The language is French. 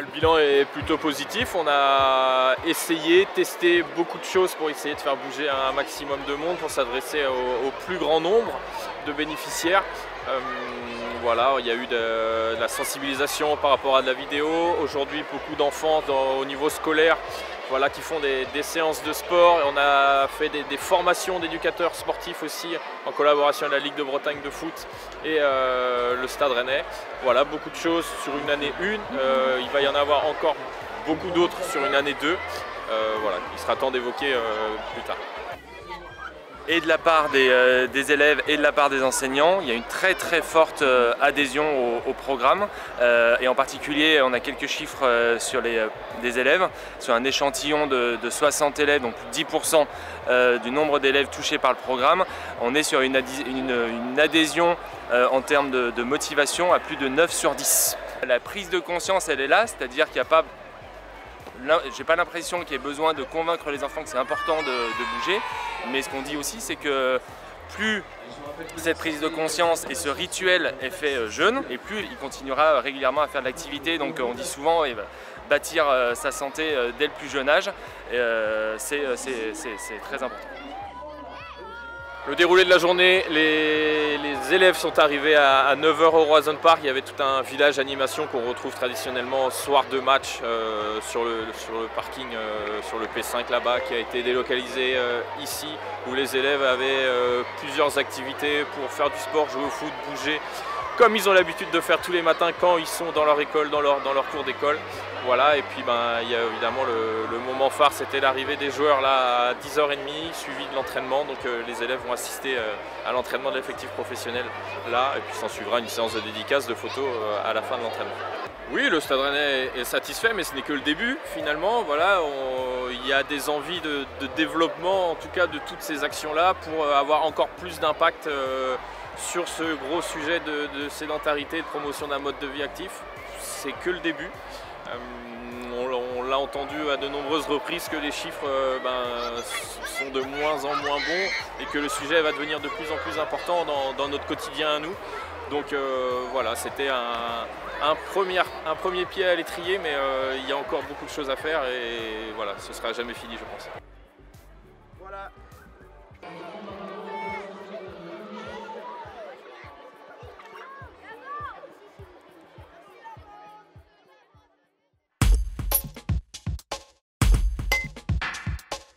Le bilan est plutôt positif. On a essayé, testé beaucoup de choses pour essayer de faire bouger un maximum de monde, pour s'adresser au plus grand nombre de bénéficiaires. Voilà, il y a eu de la sensibilisation par rapport à de la vidéo. Aujourd'hui, beaucoup d'enfants au niveau scolaire, voilà, qui font des séances de sport. On a fait des formations d'éducateurs sportifs aussi, en collaboration avec la Ligue de Bretagne de foot et le Stade Rennais. Voilà, beaucoup de choses sur une année 1. Il va y en avoir encore beaucoup d'autres sur une année 2. Voilà, il sera temps d'évoquer plus tard. Et de la part des élèves et de la part des enseignants, il y a une très forte adhésion au programme. Et en particulier, on a quelques chiffres sur des élèves. Sur un échantillon de 60 élèves, donc plus de 10% du nombre d'élèves touchés par le programme, on est sur une adhésion en termes de motivation à plus de 9 sur 10. La prise de conscience, elle est là, c'est-à-dire qu'il n'y a pas... J'ai pas l'impression qu'il y ait besoin de convaincre les enfants que c'est important de bouger, mais ce qu'on dit aussi, c'est que plus cette prise de conscience et ce rituel est fait jeune, et plus il continuera régulièrement à faire de l'activité. Donc on dit souvent bâtir sa santé dès le plus jeune âge, c'est très important. Le déroulé de la journée, les élèves sont arrivés à 9 h au Roison Park. Il y avait tout un village animation qu'on retrouve traditionnellement au soir de match sur le parking, sur le P5 là-bas, qui a été délocalisé ici, où les élèves avaient plusieurs activités pour faire du sport, jouer au foot, bouger, comme ils ont l'habitude de faire tous les matins quand ils sont dans leur école, dans leur cours d'école. Voilà, et puis il y a évidemment le moment phare, c'était l'arrivée des joueurs là à 10 h 30, suivi de l'entraînement. Donc les élèves vont assister à l'entraînement de l'effectif professionnel là, et puis s'en suivra une séance de dédicace de photos à la fin de l'entraînement. Oui, le Stade Rennais est satisfait, mais ce n'est que le début finalement. Voilà, il y a des envies de développement, en tout cas de toutes ces actions-là, pour avoir encore plus d'impact sur ce gros sujet de sédentarité et de promotion d'un mode de vie actif. C'est que le début. On l'a entendu à de nombreuses reprises que les chiffres sont de moins en moins bons et que le sujet va devenir de plus en plus important dans notre quotidien à nous. Donc voilà, c'était un premier pied à l'étrier, mais il y a encore beaucoup de choses à faire et voilà, ce sera jamais fini, je pense.